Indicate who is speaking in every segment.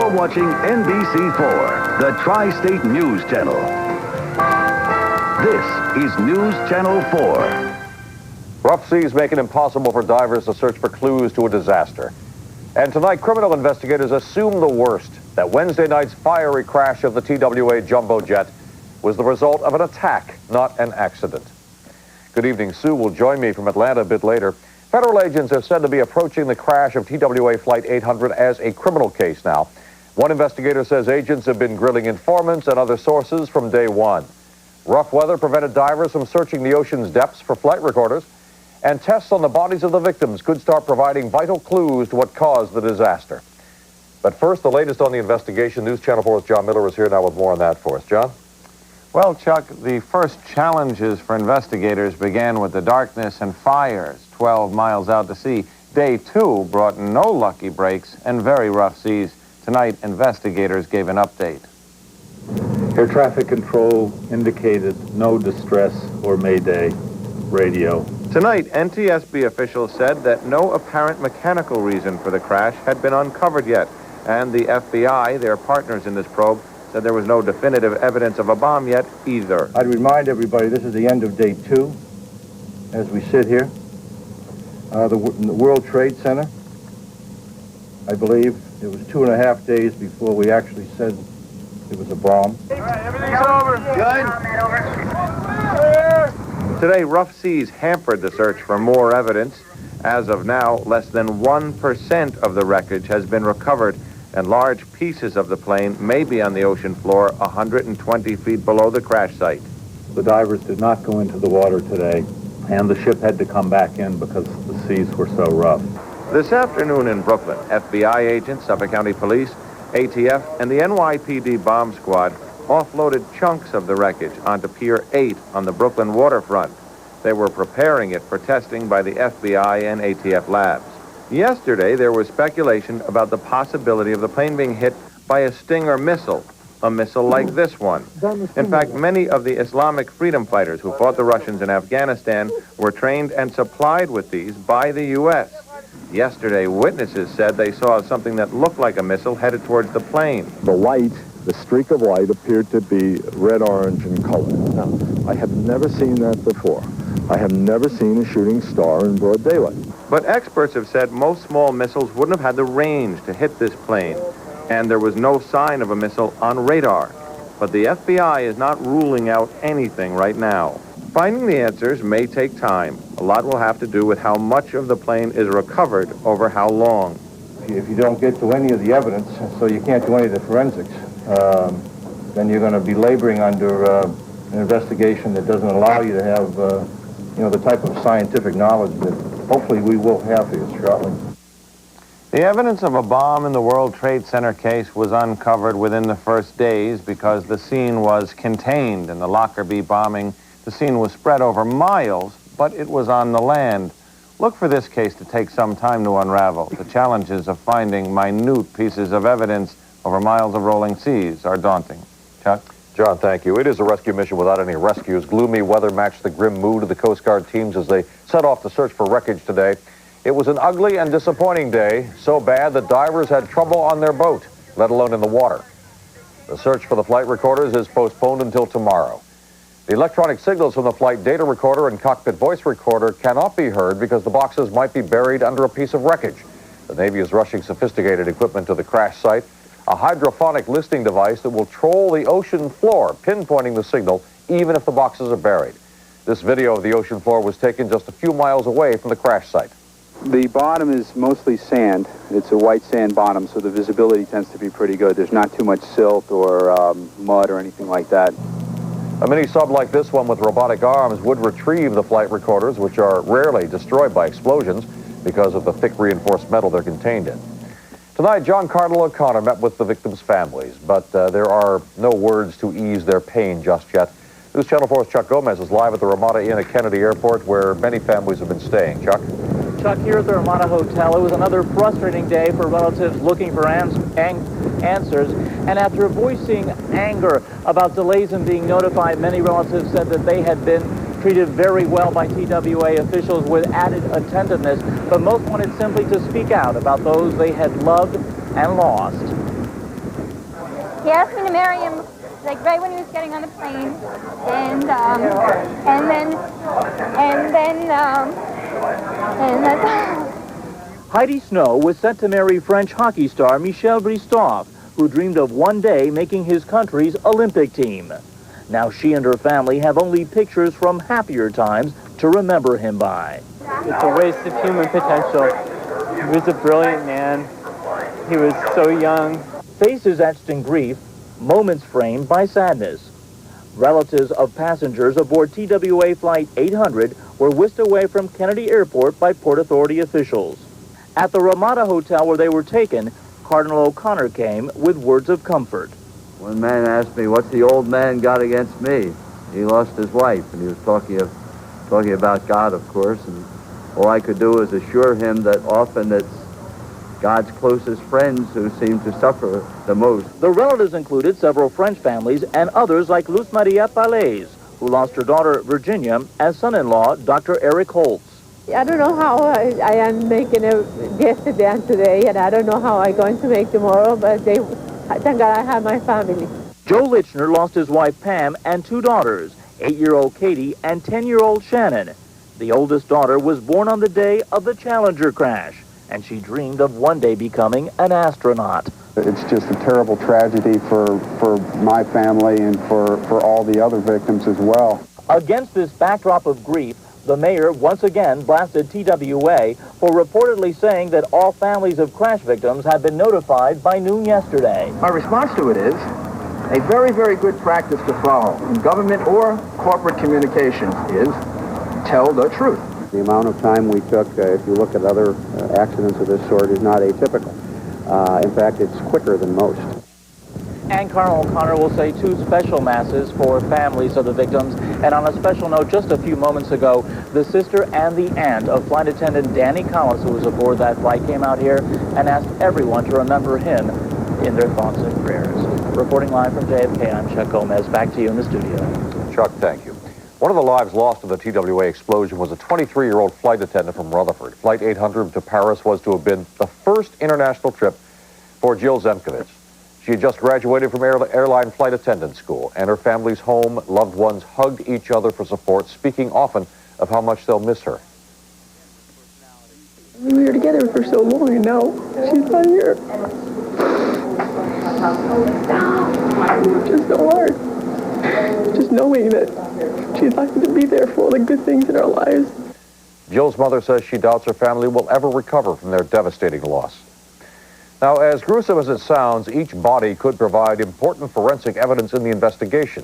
Speaker 1: You're watching NBC4, the Tri-State News Channel. This is News Channel 4.
Speaker 2: Rough seas make it impossible for divers to search for clues to a disaster. And tonight, criminal investigators assume the worst, that Wednesday night's fiery crash of the TWA jumbo jet was the result of an attack, not an accident. Good evening. Sue will join me from Atlanta a bit later. Federal agents are said to be approaching the crash of TWA Flight 800 as a criminal case now. One investigator says agents have been grilling informants and other sources from day one. Rough weather prevented divers from searching the ocean's depths for flight recorders, and tests on the bodies of the victims could start providing vital clues to what caused the disaster. But first, the latest on the investigation. News Channel 4's John Miller is here now with more on that for us. John?
Speaker 3: Well, Chuck, the first challenges for investigators began with the darkness and fires 12 miles out to sea. Day 2 brought no lucky breaks and very rough seas. Tonight, investigators gave an update.
Speaker 4: Air traffic control indicated no distress or mayday radio.
Speaker 3: Tonight, NTSB officials said that no apparent mechanical reason for the crash had been uncovered yet. And the FBI, their partners in this probe, said there was no definitive evidence of a bomb yet either.
Speaker 4: I'd remind everybody this is the end of day 2 as we sit here. The World Trade Center, I believe it was 2.5 days before we actually said it was a bomb.
Speaker 5: All right, everything's over. Good.
Speaker 3: Today, rough seas hampered the search for more evidence. As of now, less than 1% of the wreckage has been recovered, and large pieces of the plane may be on the ocean floor 120 feet below the crash site.
Speaker 4: The divers did not go into the water today, and the ship had to come back in because the seas were so rough.
Speaker 3: This afternoon in Brooklyn, FBI agents, Suffolk County Police, ATF, and the NYPD bomb squad offloaded chunks of the wreckage onto Pier 8 on the Brooklyn waterfront. They were preparing it for testing by the FBI and ATF labs. Yesterday, there was speculation about the possibility of the plane being hit by a Stinger missile, a missile like this one. In fact, many of the Islamic freedom fighters who fought the Russians in Afghanistan were trained and supplied with these by the U.S. Yesterday, witnesses said they saw something that looked like a missile headed towards the plane.
Speaker 6: The light, the streak of light, appeared to be red-orange in color. Now, I have never seen that before. I have never seen a shooting star in broad daylight.
Speaker 3: But experts have said most small missiles wouldn't have had the range to hit this plane, and there was no sign of a missile on radar. But the FBI is not ruling out anything right now. Finding the answers may take time. A lot will have to do with how much of the plane is recovered over how long.
Speaker 4: If you don't get to any of the evidence, so you can't do any of the forensics, then you're going to be laboring under an investigation that doesn't allow you to have, the type of scientific knowledge that hopefully we will have here shortly.
Speaker 3: The evidence of a bomb in the World Trade Center case was uncovered within the first days because the scene was contained. In the Lockerbie bombing, the scene was spread over miles, but it was on the land. Look for this case to take some time to unravel. The challenges of finding minute pieces of evidence over miles of rolling seas are daunting. Chuck?
Speaker 2: John, thank you. It is a rescue mission without any rescues. Gloomy weather matched the grim mood of the Coast Guard teams as they set off to search for wreckage today. It was an ugly and disappointing day, so bad that divers had trouble on their boat, let alone in the water. The search for the flight recorders is postponed until tomorrow. The electronic signals from the flight data recorder and cockpit voice recorder cannot be heard because the boxes might be buried under a piece of wreckage. The Navy is rushing sophisticated equipment to the crash site, a hydrophonic listening device that will troll the ocean floor, pinpointing the signal even if the boxes are buried. This video of the ocean floor was taken just a few miles away from the crash site.
Speaker 7: The bottom is mostly sand. It's a white sand bottom, so the visibility tends to be pretty good. There's not too much silt or mud or anything like that.
Speaker 2: A mini sub like this one with robotic arms would retrieve the flight recorders, which are rarely destroyed by explosions because of the thick reinforced metal they're contained in. Tonight, John Cardinal O'Connor met with the victims' families, but there are no words to ease their pain just yet. News Channel 4's Chuck Gomez is live at the Ramada Inn at Kennedy Airport, where many families have been staying. Chuck?
Speaker 8: Chuck, here at the Ramada Hotel, it was another frustrating day for relatives looking for answers. And after voicing anger about delays in being notified, many relatives said that they had been treated very well by TWA officials with added attentiveness, but most wanted simply to speak out about those they had loved and lost.
Speaker 9: He asked me to marry him, like right when he was getting on the plane, and then.
Speaker 8: Heidi Snow was set to marry French hockey star Michel Bristoff, who dreamed of one day making his country's Olympic team. Now she and her family have only pictures from happier times to remember him by.
Speaker 10: It's a waste of human potential. He was a brilliant man. He was so young.
Speaker 8: Faces etched in grief, moments framed by sadness. Relatives of passengers aboard TWA Flight 800 were whisked away from Kennedy Airport by Port Authority officials. At the Ramada Hotel where they were taken, Cardinal O'Connor came with words of comfort.
Speaker 11: One man asked me, what's the old man got against me? He lost his wife, and he was talking about God, of course, and all I could do was assure him that often it's God's closest friends who seem to suffer the most.
Speaker 8: The relatives included several French families and others like Luz Maria Palais, who lost her daughter Virginia, and son-in-law Dr. Eric Holtz.
Speaker 12: I don't know how I am making it yesterday and today, and I don't know how I'm going to make tomorrow, but thank God I have my family.
Speaker 8: Joe Lichner lost his wife Pam and two daughters, 8-year-old Katie and 10-year-old Shannon. The oldest daughter was born on the day of the Challenger crash, and she dreamed of one day becoming an astronaut.
Speaker 13: It's just a terrible tragedy for my family and for all the other victims as well.
Speaker 8: Against this backdrop of grief, the mayor once again blasted TWA for reportedly saying that all families of crash victims had been notified by noon yesterday.
Speaker 14: Our response to it is a very, very good practice to follow in government or corporate communications is tell the truth.
Speaker 13: The amount of time we took, if you look at other accidents of this sort, is not atypical. In fact, it's quicker than most.
Speaker 8: And Cardinal O'Connor will say 2 special masses for families of the victims. And on a special note, just a few moments ago, the sister and the aunt of flight attendant Danny Collis, who was aboard that flight, came out here and asked everyone to remember him in their thoughts and prayers. Reporting live from JFK, I'm Chuck Gomez. Back to you in the studio.
Speaker 2: Chuck, thank you. One of the lives lost in the TWA explosion was a 23-year-old flight attendant from Rutherford. Flight 800 to Paris was to have been the first international trip for Jill Zemkovich. She had just graduated from airline flight attendant school, and her family's home, loved ones hugged each other for support, speaking often of how much they'll miss her.
Speaker 15: We were together for so long, and now she's not here. Just so hard. Just knowing that she's not going to be there for all the good things in our lives.
Speaker 2: Jill's mother says she doubts her family will ever recover from their devastating loss. Now, as gruesome as it sounds, each body could provide important forensic evidence in the investigation.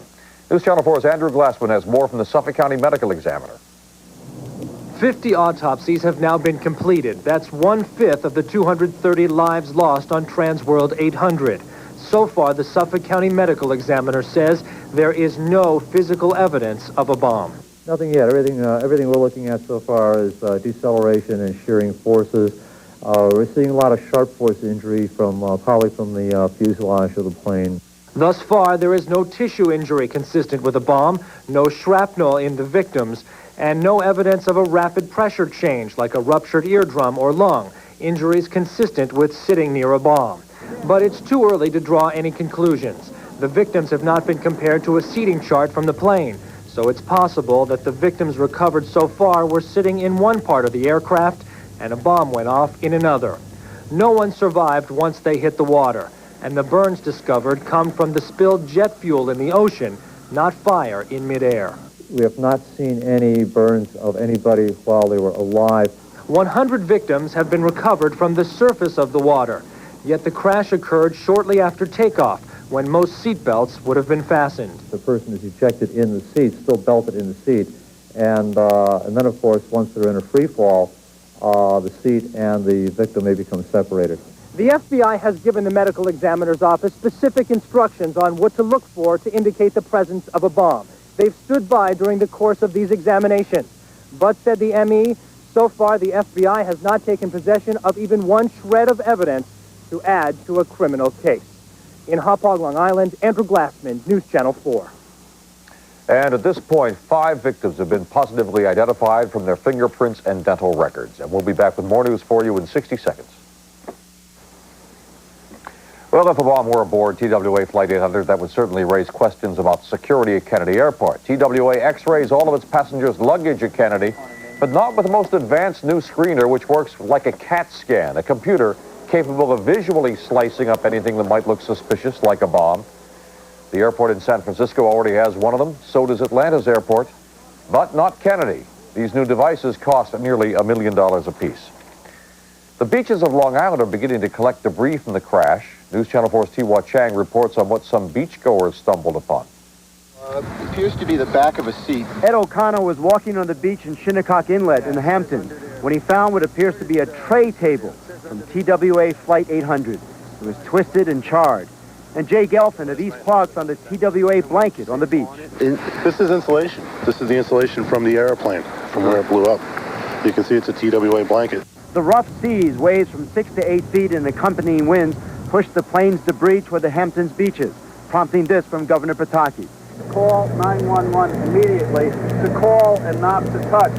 Speaker 2: News Channel 4's Andrew Glassman has more from the Suffolk County Medical Examiner.
Speaker 16: 50 autopsies have now been completed. That's 1/5 of the 230 lives lost on Transworld 800. So far, the Suffolk County Medical Examiner says there is no physical evidence of a bomb.
Speaker 17: Nothing yet. Everything we're looking at so far is deceleration and shearing forces. We're seeing a lot of sharp force injury probably from the fuselage of the plane.
Speaker 16: Thus far, there is no tissue injury consistent with a bomb, no shrapnel in the victims, and no evidence of a rapid pressure change like a ruptured eardrum or lung, injuries consistent with sitting near a bomb. But it's too early to draw any conclusions. The victims have not been compared to a seating chart from the plane, so it's possible that the victims recovered so far were sitting in one part of the aircraft and a bomb went off in another. No one survived once they hit the water, and the burns discovered come from the spilled jet fuel in the ocean, not fire in midair.
Speaker 17: We have not seen any burns of anybody while they were alive.
Speaker 16: 100 victims have been recovered from the surface of the water, yet the crash occurred shortly after takeoff, when most seat belts would have been fastened.
Speaker 17: The person is ejected in the seat, still belted in the seat, and then, of course, once they're in a free fall, the seat and the victim may become separated.
Speaker 16: The FBI has given the medical examiner's office specific instructions on what to look for to indicate the presence of a bomb. They've stood by during the course of these examinations. But, said the ME, so far the FBI has not taken possession of even one shred of evidence to add to a criminal case. In Hauppauge, Long Island, Andrew Glassman, News Channel 4.
Speaker 2: And at this point, 5 victims have been positively identified from their fingerprints and dental records. And we'll be back with more news for you in 60 seconds. Well, if a bomb were aboard TWA Flight 800, that would certainly raise questions about security at Kennedy Airport. TWA x-rays all of its passengers' luggage at Kennedy, but not with the most advanced new screener, which works like a CAT scan, a computer capable of visually slicing up anything that might look suspicious, like a bomb. The airport in San Francisco already has one of them. So does Atlanta's airport, but not Kennedy. These new devices cost nearly $1 million apiece. The beaches of Long Island are beginning to collect debris from the crash. News Channel 4's TWA Chang reports on what some beachgoers stumbled upon.
Speaker 18: It appears to be the back of a seat.
Speaker 19: Ed O'Connor was walking on the beach in Shinnecock Inlet in the Hamptons when he found what appears to be a tray table from TWA Flight 800. It was twisted and charred. And Jay Gelfin of East Quogue found a TWA blanket on the beach.
Speaker 20: This is insulation. This is the insulation from the airplane, from where it blew up. You can see it's a TWA blanket.
Speaker 19: The rough seas, waves from 6 to 8 feet and accompanying winds, pushed the plane's debris toward the Hamptons beaches, prompting this from Governor Pataki.
Speaker 21: Call 911 immediately to call and not to touch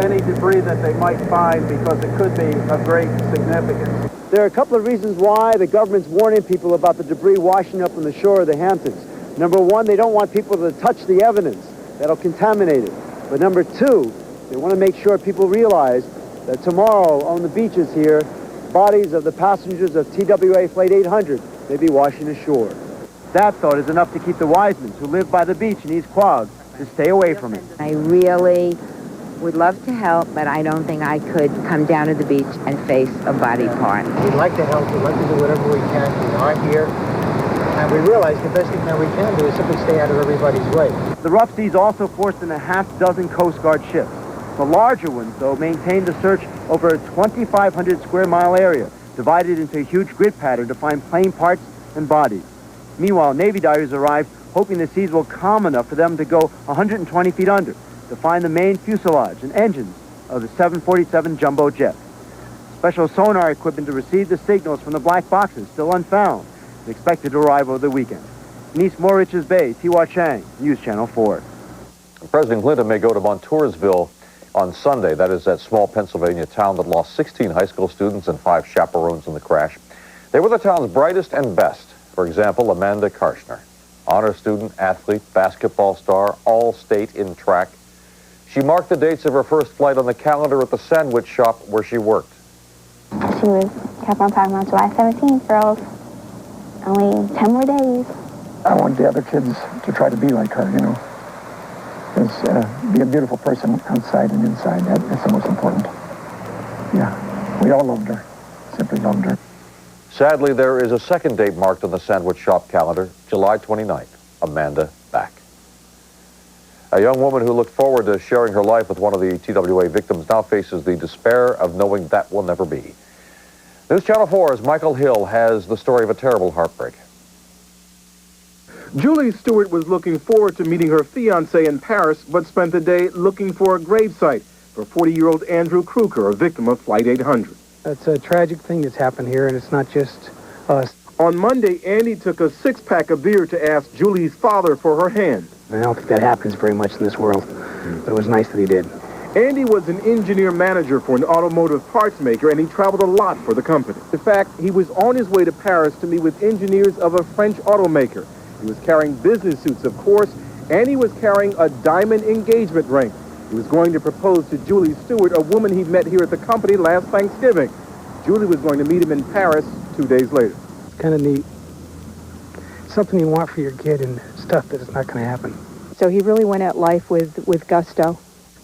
Speaker 21: any debris that they might find, because it could be of great significance.
Speaker 19: There are a couple of reasons why the government's warning people about the debris washing up on the shore of the Hamptons. Number one, they don't want people to touch the evidence. That'll contaminate it. But number two, they want to make sure people realize that tomorrow on the beaches here, bodies of the passengers of TWA Flight 800 may be washing ashore. That thought is enough to keep the Wisemans, who live by the beach in East Quogue, to stay away from it.
Speaker 22: I really would love to help, but I don't think I could come down to the beach and face a body part.
Speaker 23: We'd like to help. We'd like to do whatever we can. We are here, and we realize the best thing that we can do is simply stay out of everybody's way.
Speaker 19: The rough seas also forced in a half-dozen Coast Guard ships. The larger ones, though, maintained the search over a 2,500 square mile area, divided into a huge grid pattern to find plane parts and bodies. Meanwhile, Navy divers arrived, hoping the seas will calm enough for them to go 120 feet under to find the main fuselage and engines of the 747 jumbo jet. Special sonar equipment to receive the signals from the black boxes, still unfound, is expected to arrive over the weekend. In East Moriches Bay, TWA Chang, News Channel 4.
Speaker 2: President Clinton may go to Montoursville on Sunday. That is that small Pennsylvania town that lost 16 high school students and 5 chaperones in the crash. They were the town's brightest and best. For example, Amanda Karshner, honor student, athlete, basketball star, all-state in track. She marked the dates of her first flight on the calendar at the sandwich shop where she worked.
Speaker 9: She kept on talking about July 17th, girls. Only 10 more days.
Speaker 24: I want the other kids to try to be like her, you know. Be a beautiful person outside and inside. That's the most important. Yeah, we all loved her. Simply loved her.
Speaker 2: Sadly, there is a second date marked on the sandwich shop calendar, July 29th. Amanda back. A young woman who looked forward to sharing her life with one of the TWA victims now faces the despair of knowing that will never be. News Channel 4's Michael Hill has the story of a terrible heartbreak.
Speaker 25: Julie Stewart was looking forward to meeting her fiancé in Paris, but spent the day looking for a gravesite for 40-year-old Andrew Kruger, a victim of Flight 800.
Speaker 26: It's a tragic thing that's happened here, and it's not just us.
Speaker 25: On Monday, Andy took a 6-pack of beer to ask Julie's father for her hand.
Speaker 26: I don't think that happens very much in this world, but it was nice that he did.
Speaker 25: Andy was an engineer manager for an automotive parts maker, and he traveled a lot for the company. In fact, he was on his way to Paris to meet with engineers of a French automaker. He was carrying business suits, of course, and he was carrying a diamond engagement ring. He was going to propose to Julie Stewart, a woman he met here at the company last Thanksgiving. Julie was going to meet him in Paris 2 days later.
Speaker 26: It's kind of neat. Something you want for your kid and stuff that is not going to happen.
Speaker 27: So he really went at life with gusto.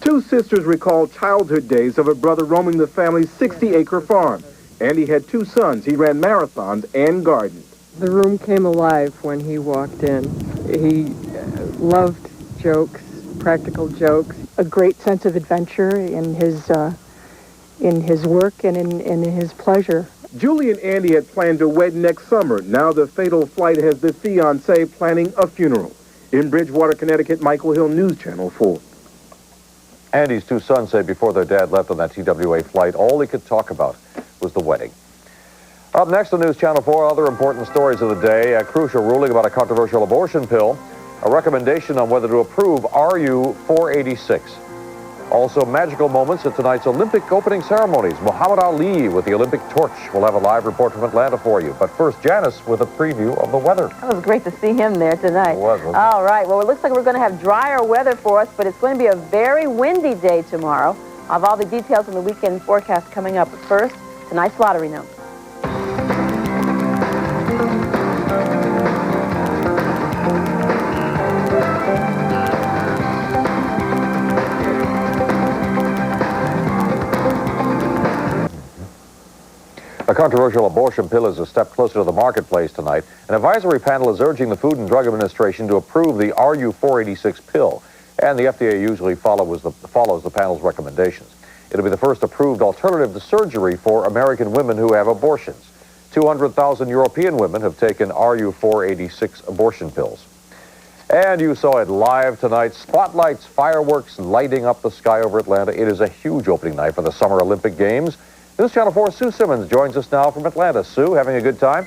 Speaker 25: 2 sisters recall childhood days of a brother roaming the family's 60-acre farm. Andy had 2 sons. He ran marathons and gardens.
Speaker 27: The room came alive when he walked in. He loved jokes, practical jokes, a great sense of adventure in his work and in his pleasure.
Speaker 25: Julie and Andy had planned to wed next summer. Now the fatal flight has the fiancé planning a funeral. In Bridgewater, Connecticut, Michael Hill, News Channel 4.
Speaker 2: Andy's 2 sons say before their dad left on that TWA flight, all he could talk about was the wedding. Up next on News Channel 4, other important stories of the day. A crucial ruling about a controversial abortion pill. A recommendation on whether to approve RU 486. Also, magical moments at tonight's Olympic opening ceremonies. Muhammad Ali with the Olympic torch. We'll have a live report from Atlanta for you. But first, Janice with a preview of the weather.
Speaker 1: It was great to see him there tonight.
Speaker 2: It was, wasn't it?
Speaker 1: All right. Well, it looks like we're going to have drier weather for us, but it's going to be a very windy day tomorrow. I'll have all the details in the weekend forecast coming up. But first, tonight's lottery note.
Speaker 2: A controversial abortion pill is a step closer to the marketplace tonight. An advisory panel is urging the Food and Drug Administration to approve the RU-486 pill, and the FDA usually follows the panel's recommendations. It'll be the first approved alternative to surgery for American women who have abortions. 200,000 European women have taken RU-486 abortion pills. And you saw it live tonight. Spotlights, fireworks lighting up the sky over Atlanta. It is a huge opening night for the Summer Olympic Games. News Channel 4's Sue Simmons joins us now from Atlanta. Sue, having a good time?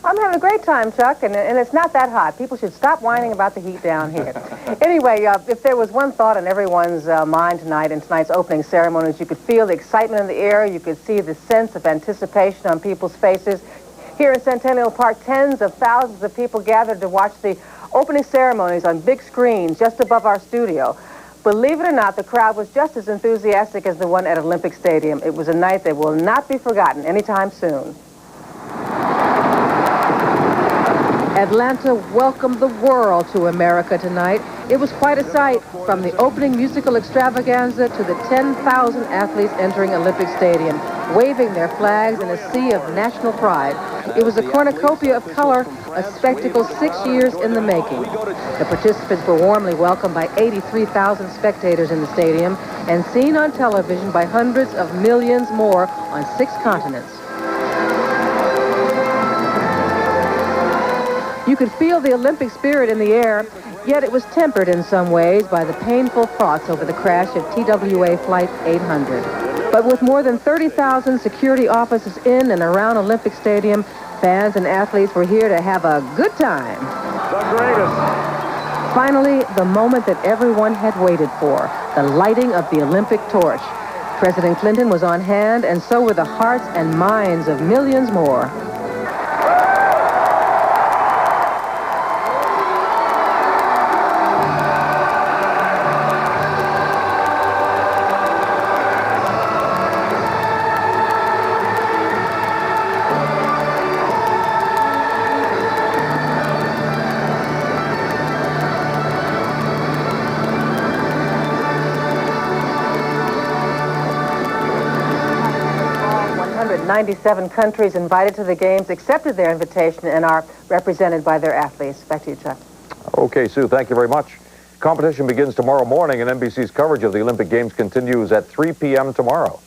Speaker 3: I'm having a great time, Chuck, and it's not that hot. People should stop whining about the heat down here. Anyway, if there was one thought on everyone's mind tonight in tonight's opening ceremonies, you could feel the excitement in the air. You could see the sense of anticipation on people's faces. Here in Centennial Park, tens of thousands of people gathered to watch the opening ceremonies on big screens just above our studio. Believe it or not, the crowd was just as enthusiastic as the one at Olympic Stadium. It was a night that will not be forgotten anytime soon.
Speaker 4: Atlanta welcomed the world to America tonight. It was quite a sight, from the opening musical extravaganza to the 10,000 athletes entering Olympic Stadium, waving their flags in a sea of national pride. It was a cornucopia of color, a spectacle 6 years in the making. The participants were warmly welcomed by 83,000 spectators in the stadium and seen on television by hundreds of millions more on 6 continents. You could feel the Olympic spirit in the air, yet it was tempered in some ways by the painful thoughts over the crash of TWA Flight 800. But with more than 30,000 security officers in and around Olympic Stadium, fans and athletes were here to have a good time.
Speaker 2: The greatest.
Speaker 4: Finally, the moment that everyone had waited for, the lighting of the Olympic torch. President Clinton was on hand, and so were the hearts and minds of millions more.
Speaker 3: Hundred 97 countries invited to the games accepted their invitation and are represented by their athletes. Back to you, Chuck.
Speaker 2: Okay, Sue, thank you very much. Competition begins tomorrow morning, and NBC's coverage of the Olympic Games continues at 3 p.m. tomorrow.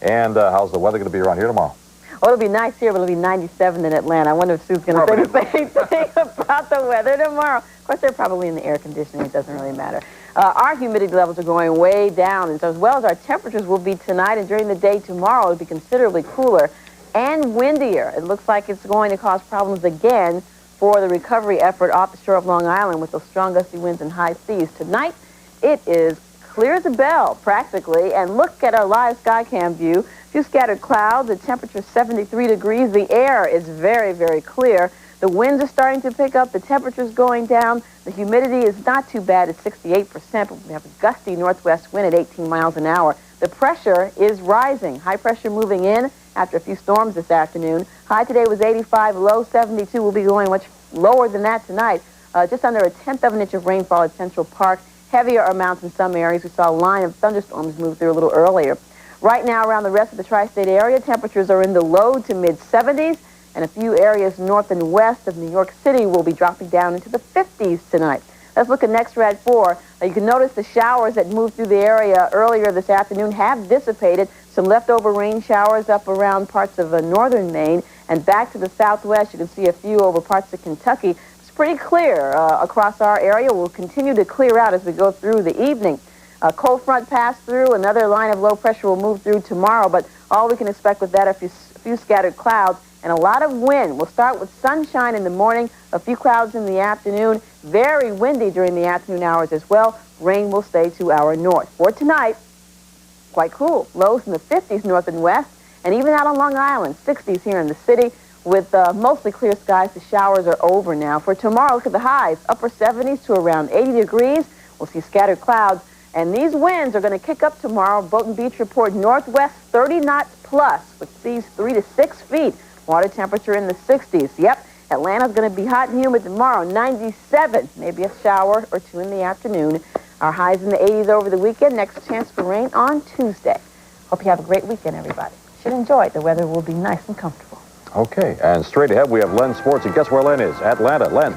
Speaker 2: And how's the weather going to be around here tomorrow?
Speaker 1: Well, it'll be nice here, but it'll be 97 in Atlanta. I wonder if Sue's going to say the same thing about the weather tomorrow. Of course, they're probably in the air conditioning. It doesn't really matter. Our humidity levels are going way down, and so as well as our temperatures will be tonight and during the day tomorrow, it'll be considerably cooler and windier. It looks like it's going to cause problems again for the recovery effort off the shore of Long Island with those strong gusty winds and high seas. Tonight, it is clear as a bell, practically, and look at our live Skycam view. A few scattered clouds, the temperature 73 degrees. The air is very, very clear. The winds are starting to pick up. The temperature's going down. The humidity is not too bad at 68%, but we have a gusty northwest wind at 18 miles an hour. The pressure is rising. High pressure moving in after a few storms this afternoon. High today was 85, low 72. We'll be going much lower than that tonight. Just under a tenth of an inch of rainfall at Central Park. Heavier amounts in some areas. We saw a line of thunderstorms move through a little earlier. Right now, around the rest of the tri-state area, temperatures are in the low to mid-70s. And a few areas north and west of New York City will be dropping down into the 50s tonight. Let's look at NextRad 4. You can notice the showers that moved through the area earlier this afternoon have dissipated. Some leftover rain showers up around parts of northern Maine. And back to the southwest, you can see a few over parts of Kentucky. It's pretty clear across our area. We'll continue to clear out as we go through the evening. A cold front passed through. Another line of low pressure will move through tomorrow. But all we can expect with that are a few scattered clouds and a lot of wind. We'll start with sunshine in the morning, a few clouds in the afternoon, very windy during the afternoon hours as well. Rain will stay to our north. For tonight, quite cool. Lows in the 50s north and west, and even out on Long Island, 60s here in the city with mostly clear skies. The showers are over now. For tomorrow, look at the highs, upper 70s to around 80 degrees. We'll see scattered clouds, and these winds are going to kick up tomorrow. Boat and Beach report northwest 30 knots plus with seas 3 to 6 feet. Water temperature in the 60s. Yep, Atlanta's going to be hot and humid tomorrow, 97. Maybe a shower or two in the afternoon. Our highs in the 80s over the weekend. Next chance for rain on Tuesday. Hope you have a great weekend, everybody. Should enjoy it. The weather will be nice and comfortable.
Speaker 2: Okay, and straight ahead we have Len Sports, and guess where Len is? Atlanta. Len.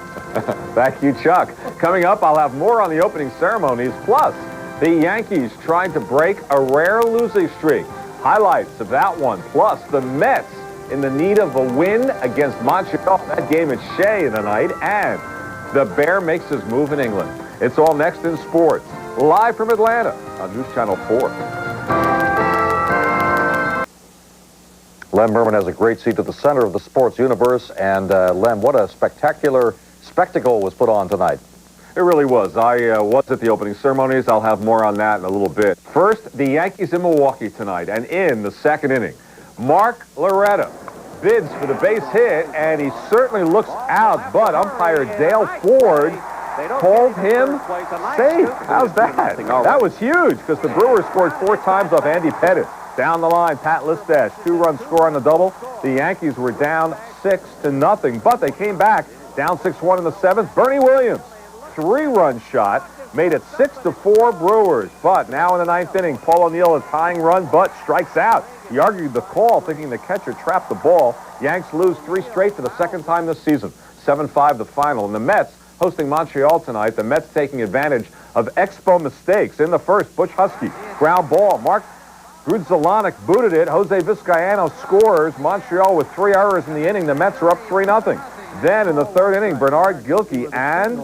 Speaker 2: Thank you, Chuck. Coming up, I'll have more on the opening ceremonies, plus the Yankees trying to break a rare losing streak. Highlights of that one, plus the Mets in the need of a win against Montreal. That game at Shea tonight, and the Bear makes his move in England. It's all next in sports, live from Atlanta on News Channel 4. Len Berman has a great seat at the center of the sports universe, and Len, what a spectacular spectacle was put on tonight.
Speaker 5: It really was. I was at the opening ceremonies. I'll have more on that in a little bit. First, the Yankees in Milwaukee tonight, and in the second inning, Mark Loretta bids for the base hit, and he certainly looks out, but umpire Dale Ford called him safe. How's that? That was huge, because the Brewers scored 4 times off Andy Pettit. Down the line, Pat Listash, 2-run score on the double. The Yankees were down 6-0, but they came back down 6-1 in the 7th. Bernie Williams, 3-run shot, made it 6-4 Brewers. But now in the 9th inning, Paul O'Neill, a tying run, but strikes out. He argued the call, thinking the catcher trapped the ball. Yanks lose 3 straight for the second time this season. 7-5 the final. And the Mets hosting Montreal tonight. The Mets taking advantage of expo mistakes. In the first, Butch Husky, ground ball. Mark Grudzielanek booted it. Jose Vizcaino scores. Montreal with 3 errors in the inning. The Mets are up 3-0. Then in the 3rd inning, Bernard Gilkey, and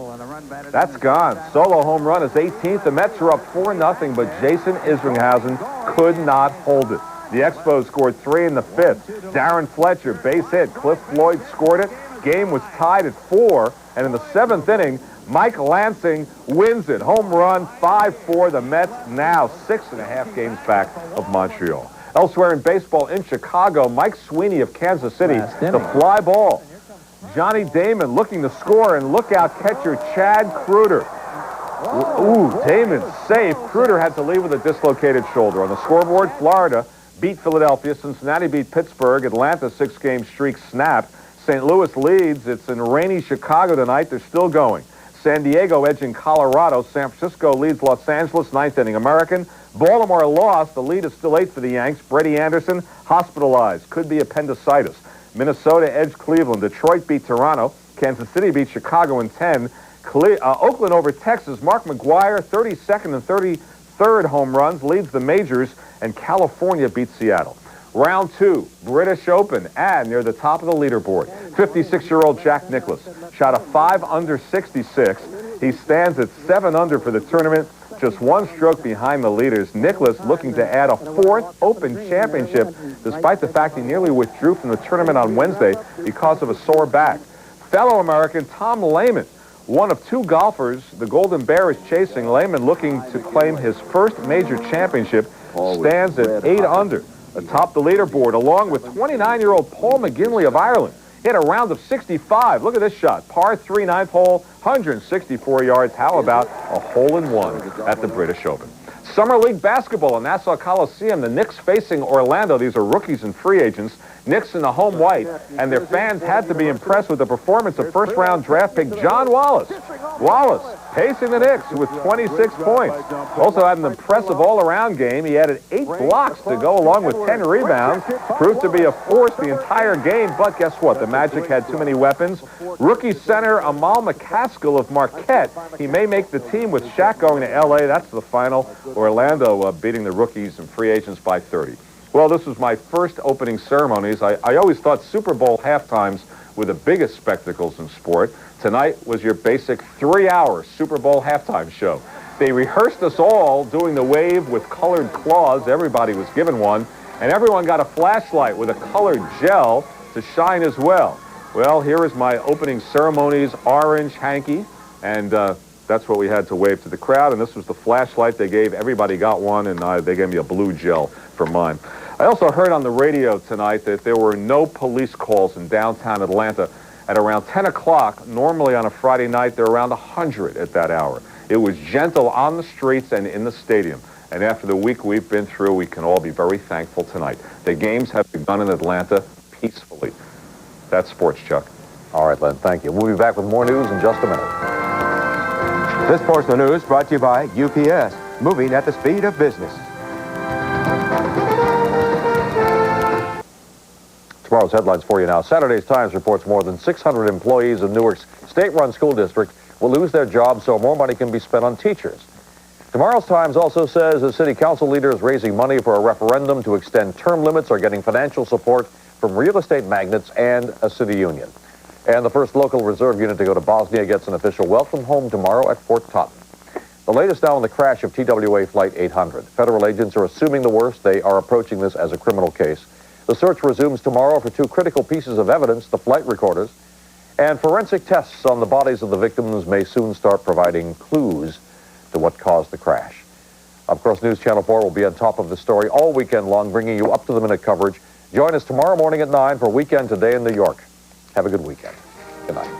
Speaker 5: that's gone. Solo home run is 18th. The Mets are up 4-0, but Jason Isringhausen could not hold it. The Expos scored 3 in the 5th. Darren Fletcher, base hit. Cliff Floyd scored it. Game was tied at 4, and in the 7th inning, Mike Lansing wins it. Home run, 5-4. The Mets now 6.5 games back of Montreal. Elsewhere in baseball in Chicago, Mike Sweeney of Kansas City, the fly ball. Johnny Damon looking to score, and look out catcher Chad Kreuter. Ooh, Damon safe. Kreuter had to leave with a dislocated shoulder. On the scoreboard, Florida beat Philadelphia. Cincinnati beat Pittsburgh. Atlanta's 6-game streak snapped. St. Louis leads. It's in rainy Chicago tonight. They're still going. San Diego edging Colorado. San Francisco leads Los Angeles, 9th inning American. Baltimore lost. The lead is still 8 for the Yanks. Brady Anderson hospitalized. Could be appendicitis. Minnesota edged Cleveland. Detroit beat Toronto. Kansas City beat Chicago in 10. Oakland over Texas. Mark McGwire, 32nd and 33rd home runs, leads the majors. And California beat Seattle. Round 2, British Open, and near the top of the leaderboard, 56-year-old Jack Nicklaus shot a 5 under 66. He stands at 7 under for the tournament, just 1 stroke behind the leaders. Nicklaus looking to add a 4th Open championship, despite the fact he nearly withdrew from the tournament on Wednesday because of a sore back. Fellow American Tom Lehman, one of 2 golfers the Golden Bear is chasing. Lehman looking to claim his first major championship, stands at 8 under. Atop the leaderboard, along with 29-year-old Paul McGinley of Ireland. He had a round of 65. Look at this shot. Par 3, 9th hole, 164 yards. How about a hole-in-one at the British Open? Summer League basketball in Nassau Coliseum. The Knicks facing Orlando. These are rookies and free agents. Knicks in the home white, and their fans had to be impressed with the performance of first-round draft pick John Wallace. Wallace pacing the Knicks with 26 points. Also had an impressive all-around game. He added 8 blocks to go along with 10 rebounds. Proved to be a force the entire game, but guess what? The Magic had too many weapons. Rookie center Amal McCaskill of Marquette. He may make the team with Shaq going to L.A. That's the final. Orlando beating the rookies and free agents by 30. Well, this was my first opening ceremonies. I always thought Super Bowl halftimes were the biggest spectacles in sport. Tonight was your basic 3-hour Super Bowl halftime show. They rehearsed us all doing the wave with colored claws. Everybody was given one. And everyone got a flashlight with a colored gel. to shine as well. Well, here is my opening ceremony's orange hanky, and that's what we had to wave to the crowd, and this was the flashlight they gave. Everybody got one, and they gave me a blue gel for mine. I also heard on the radio tonight that there were no police calls in downtown Atlanta at around 10 o'clock. Normally on a Friday night, there are around 100 at that hour. It was gentle on the streets and in the stadium. And after the week we've been through, we can all be very thankful tonight. The games have begun in Atlanta peacefully. That's sports, Chuck.
Speaker 2: All right, Len, thank you. We'll be back with more news in just a minute.
Speaker 6: This portion of news brought to you by UPS, moving at the speed of business.
Speaker 2: Tomorrow's headlines for you now. Saturday's Times reports more than 600 employees of Newark's state-run school district will lose their jobs so more money can be spent on teachers. Tomorrow's Times also says the city council leaders raising money for a referendum to extend term limits are getting financial support from real estate magnates and a city union. And the first local reserve unit to go to Bosnia gets an official welcome home tomorrow at Fort Totten. The latest now on the crash of TWA Flight 800. Federal agents are assuming the worst. They are approaching this as a criminal case. The search resumes tomorrow for two critical pieces of evidence, the flight recorders, and forensic tests on the bodies of the victims may soon start providing clues to what caused the crash. Of course, News Channel 4 will be on top of the story all weekend long, bringing you up-to-the-minute coverage. Join us tomorrow morning at 9 for Weekend Today in New York. Have a good weekend. Good night.